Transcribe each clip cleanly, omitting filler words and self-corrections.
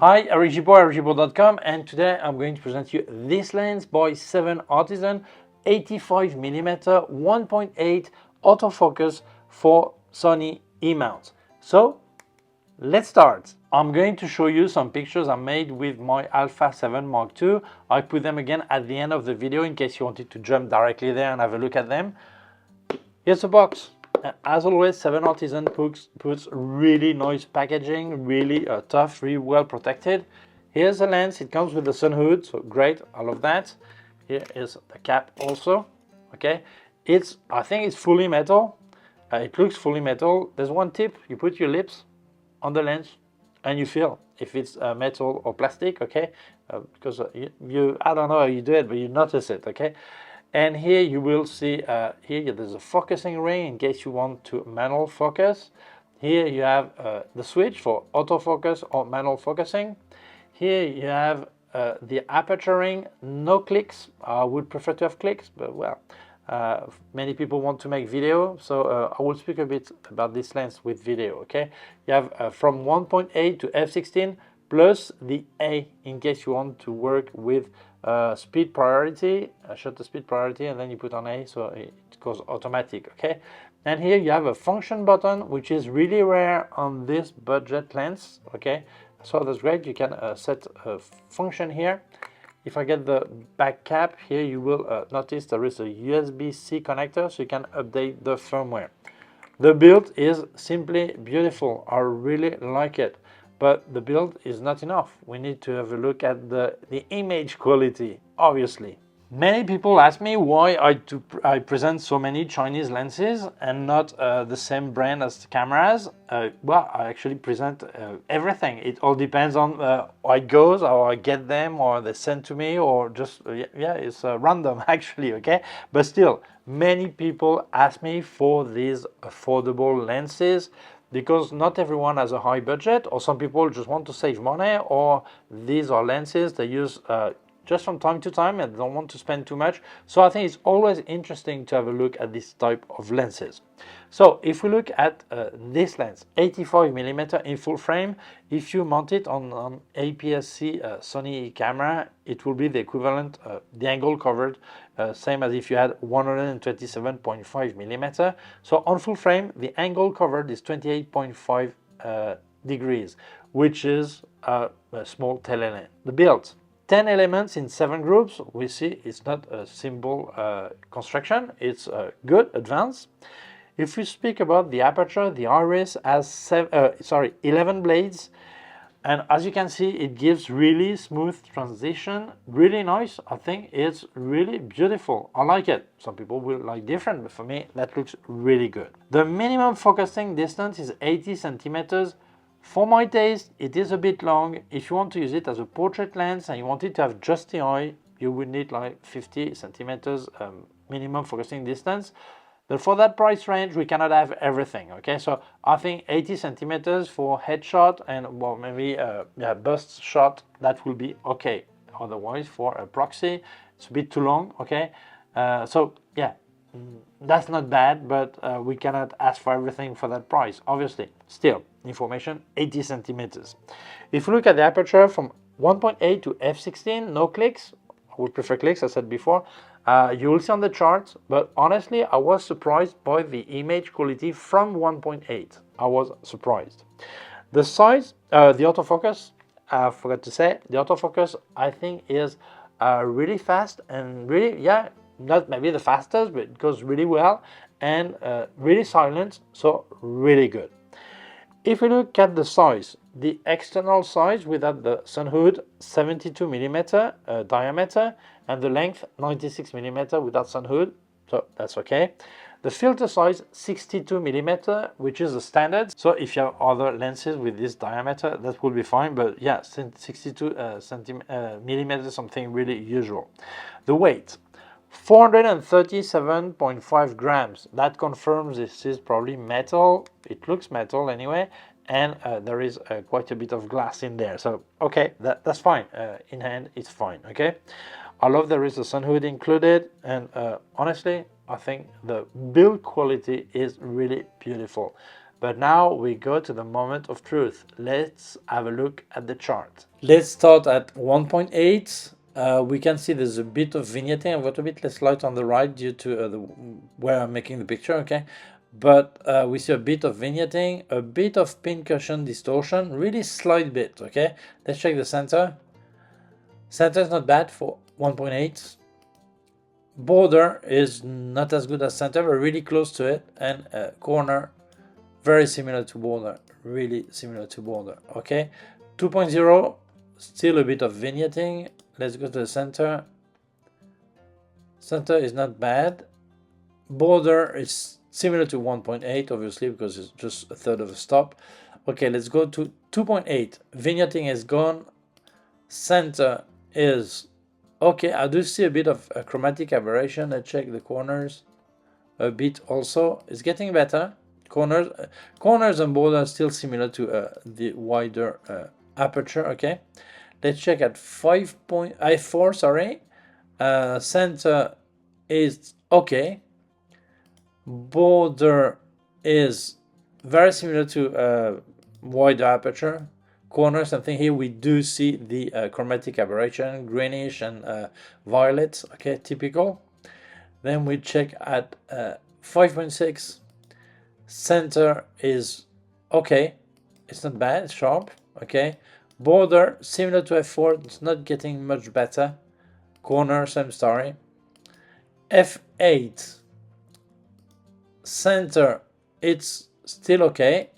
Hi, Eric Gibaud, Gibaud.com, and today I'm going to present you this lens by 7Artisans 85mm 1.8 autofocus for Sony E-mount. So let's start. I'm going to show you some pictures I made with my Alpha 7 Mark II. I put them again at the end of the video in case you wanted to jump directly there and have a look at them. Here's the box. As always, 7Artisans puts really nice packaging, really tough, really well protected. Here's the lens. It comes with the sun hood, so great, I love that. Here is the cap also. Okay, I think it's fully metal. It looks fully metal. There's one tip: you put your lips on the lens, and you feel if it's metal or plastic. Okay, because I don't know how you do it, but you notice it. Okay. And here you will see, here there's a focusing ring in case you want to manual focus. Here you have the switch for autofocus or manual focusing. Here you have the aperture ring, no clicks. I would prefer to have clicks, but well, many people want to make video, so I will speak a bit about this lens with video, okay? You have from 1.8 to f16 plus the A in case you want to work with speed priority, shutter speed priority, and then you put on A so it goes automatic, okay? And here you have a function button, which is really rare on this budget lens, okay? So that's great. You can set a function here. If I get the back cap here, you will notice there is a USB-C connector, so you can update the firmware. The build is simply beautiful. I really like it. But the build is not enough. We need to have a look at the image quality, obviously. Many people ask me why I present so many Chinese lenses and not the same brand as the cameras. Well, I actually present everything. It all depends on how it goes, how I get them, or they send to me, or just, yeah, it's random actually, okay? But still, many people ask me for these affordable lenses, because not everyone has a high budget, or some people just want to save money, or these are lenses they use just from time to time and don't want to spend too much. So I think it's always interesting to have a look at this type of lenses. So if we look at this lens, 85mm in full frame, if you mount it on APS-C Sony camera, it will be the equivalent, the angle covered, same as if you had 127.5mm. So on full frame, the angle covered is 28.5 degrees, which is a small telelens. The build. 10 elements in 7 groups. We see it's not a simple construction, it's good, advanced. If we speak about the aperture, the iris has 11 blades, and as you can see, it gives really smooth transition, really nice. I think it's really beautiful. I like it. Some people will like different, but for me, that looks really good. The minimum focusing distance is 80 centimeters. For my taste, it is a bit long. If you want to use it as a portrait lens and you want it to have just the eye, you would need like 50 centimeters minimum focusing distance. But for that price range, we cannot have everything, okay? So I think 80 centimeters for headshot and well, maybe bust shot, that will be okay. Otherwise, for a proxy, it's a bit too long, okay? So yeah, that's not bad, but we cannot ask for everything for that price, obviously. Still, information, 80 centimeters. If you look at the aperture from 1.8 to f16, no clicks. I would prefer clicks, I said before. You will see on the chart, but honestly, I was surprised by the image quality from 1.8. I was surprised. The size, the autofocus, I forgot to say, the autofocus I think is really fast and really, yeah, not maybe the fastest, but it goes really well and really silent, so really good. If we look at the size, the external size without the sun hood, 72mm diameter, and the length 96mm without sun hood, so that's okay. The filter size 62mm, which is the standard. So if you have other lenses with this diameter, that will be fine. But yeah, 62 millimeters, something really usual. The weight. 437.5 grams. That confirms this is probably metal. It looks metal anyway, and there is quite a bit of glass in there. So okay, that's fine. In hand, it's fine. Okay, I love there is a sun hood included, and honestly, I think the build quality is really beautiful. But now we go to the moment of truth. Let's have a look at the chart. Let's start at 1.8. We can see there's a bit of vignetting. I've got a bit less light on the right due to where I'm making the picture, okay? But we see a bit of vignetting, a bit of pincushion distortion, really slight bit, okay? Let's check the center. Center is not bad for 1.8. Border is not as good as center, but really close to it. And corner, very similar to border, really similar to border, okay? 2.0, still a bit of vignetting. Let's go to the center. Center is not bad. Border is similar to 1.8, obviously, because it's just a third of a stop. Okay, let's go to 2.8. Vignetting is gone. Center is okay. I do see a bit of a chromatic aberration. I check the corners a bit also. It's getting better. Corners and border are still similar to the wider aperture, okay? Let's check at 5.4, sorry. Center is okay. Border is very similar to wider aperture. Corners, something here we do see the chromatic aberration, greenish and violet, okay, typical. Then we check at 5.6. Center is okay. It's not bad, it's sharp, okay. Border, similar to f4, it's not getting much better. Corner, same story. f8. Center, it's still okay.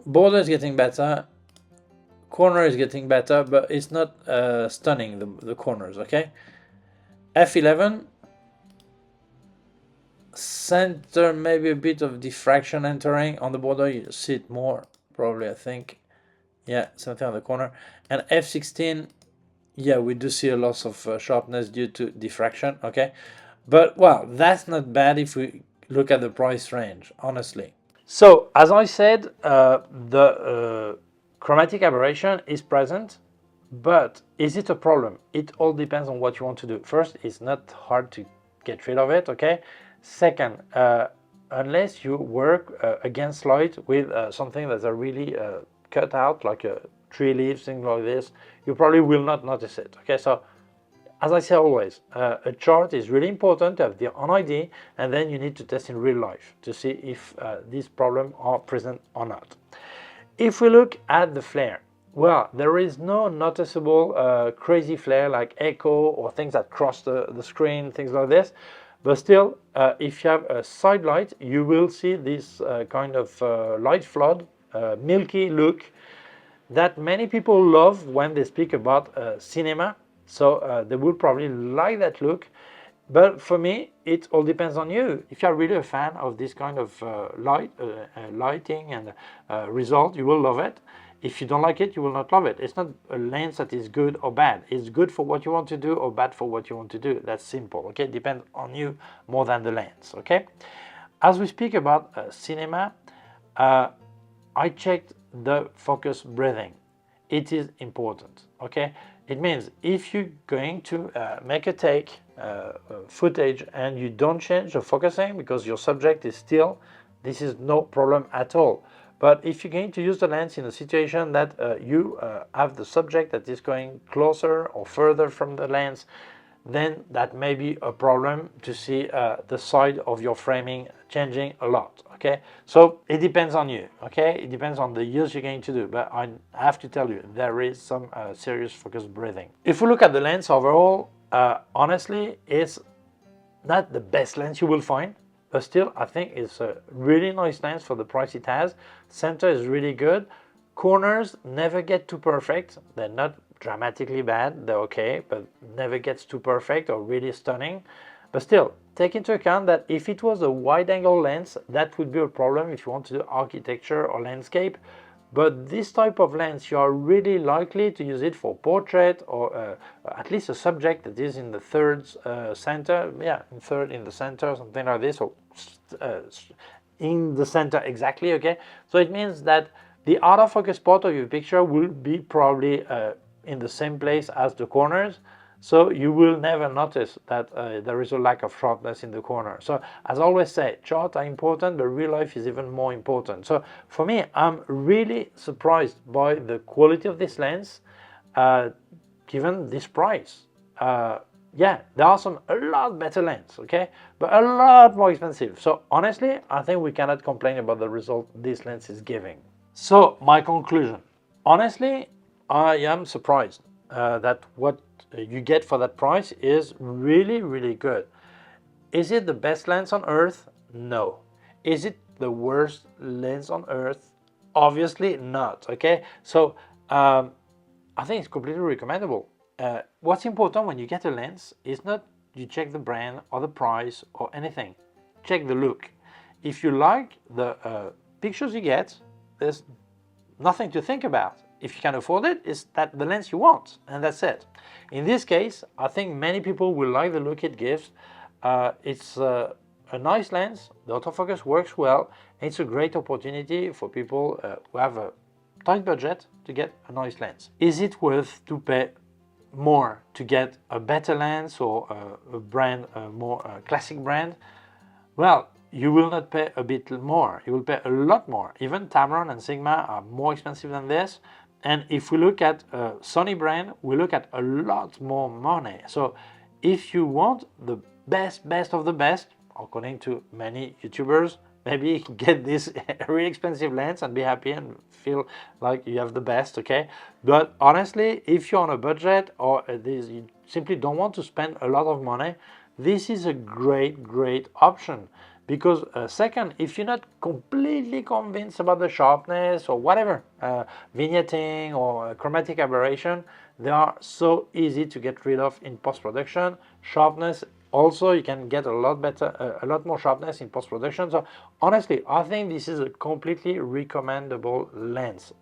Border is getting better. Corner is getting better, but it's not stunning, the corners, okay. f11. Center, maybe a bit of diffraction entering. On the border, you see it more, probably, I think. Yeah, something on the corner. And f16, yeah, we do see a loss of sharpness due to diffraction, okay? But, well, that's not bad if we look at the price range, honestly. So, as I said, the chromatic aberration is present, but is it a problem? It all depends on what you want to do. First, it's not hard to get rid of it, okay? Second, unless you work against light with something that's really cut out, like tree leaves, things like this, you probably will not notice it, okay? So, as I say always, a chart is really important to have an idea, and then you need to test in real life to see if these problems are present or not. If we look at the flare, well, there is no noticeable crazy flare like echo or things that cross the screen, things like this. But still, if you have a side light, you will see this kind of light flood, milky look that many people love when they speak about cinema. So they will probably like that look. But for me, it all depends on you. If you're really a fan of this kind of lighting and result, you will love it. If you don't like it, you will not love it. It's not a lens that is good or bad. It's good for what you want to do or bad for what you want to do. That's simple, okay? It depends on you more than the lens, okay? As we speak about cinema, I checked the focus breathing. It is important, okay? It means if you're going to make a take footage and you don't change the focusing because your subject is still, this is no problem at all. But if you're going to use the lens in a situation that you have the subject that is going closer or further from the lens, then that may be a problem to see the side of your framing changing a lot, okay? So it depends on you, okay? It depends on the use you're going to do, but I have to tell you, there is some serious focus breathing. If we look at the lens overall, honestly, it's not the best lens you will find, but still, I think it's a really nice lens for the price it has. Center is really good. Corners never get too perfect. They're not dramatically bad, they're okay, but never gets too perfect or really stunning. But still, take into account that if it was a wide-angle lens, that would be a problem if you want to do architecture or landscape. But this type of lens, you are really likely to use it for portrait or at least a subject that is in the third center, yeah, in the center, something like this, or in the center exactly, okay? So it means that the autofocus part of your picture will be probably in the same place as the corners. so you will never notice that there is a lack of sharpness in the corner. So as I always say, charts are important, but real life is even more important. So for me, I'm really surprised by the quality of this lens given this price. Yeah, there are a lot better lenses, okay, but a lot more expensive. So honestly, I think we cannot complain about the result this lens is giving. So my conclusion, honestly, I am surprised that what you get for that price is really, really good. Is it the best lens on earth? No. Is it the worst lens on earth? Obviously not, okay? So I think it's completely recommendable. What's important when you get a lens is not you check the brand or the price or anything. Check the look. If you like the pictures you get, there's nothing to think about. If you can afford it, it's that the lens you want, and that's it. In this case, I think many people will like the look it gives. It's a nice lens, the autofocus works well, and it's a great opportunity for people who have a tight budget to get a nice lens. Is it worth to pay more to get a better lens or a brand, a more classic brand? Well, you will not pay a bit more, you will pay a lot more. Even Tamron and Sigma are more expensive than this. And if we look at Sony brand, we look at a lot more money. So if you want the best of the best, according to many YouTubers, maybe you can get this really expensive lens and be happy and feel like you have the best, okay? But honestly, if you're on a budget or you simply don't want to spend a lot of money, this is a great option. Because second, if you're not completely convinced about the sharpness or whatever, vignetting or chromatic aberration, they are so easy to get rid of in post-production. Sharpness also, you can get a lot more sharpness in post-production. So honestly, I think this is a completely recommendable lens.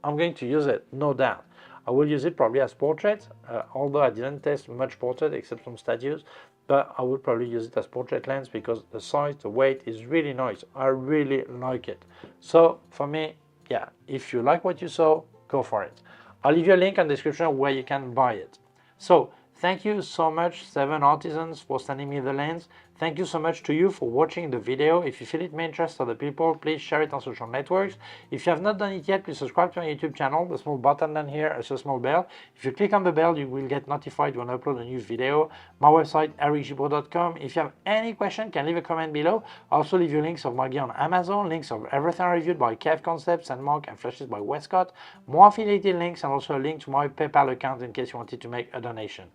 I'm going to use it, no doubt. I will use it probably as portrait, although I didn't test much portrait except some statues, but I would probably use it as portrait lens because the size, the weight is really nice. I really like it. So for me, yeah, if you like what you saw, go for it. I'll leave you a link in the description where you can buy it. So thank you so much, 7Artisans, for sending me the lens. Thank you so much to you for watching the video. If you feel it may interest other people, please share it on social networks. If you have not done it yet, please subscribe to my YouTube channel. The small button down here is a small bell. If you click on the bell, you will get notified when I upload a new video. My website, ericgibaud.com. If you have any question, you can leave a comment below. I'll also leave you links of my gear on Amazon, links of everything I reviewed by K&F Concept, Sandmarc, and Flashes by Westcott. More affiliated links, and also a link to my PayPal account in case you wanted to make a donation.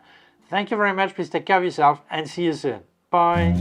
Thank you very much. Please take care of yourself and see you soon. Bye.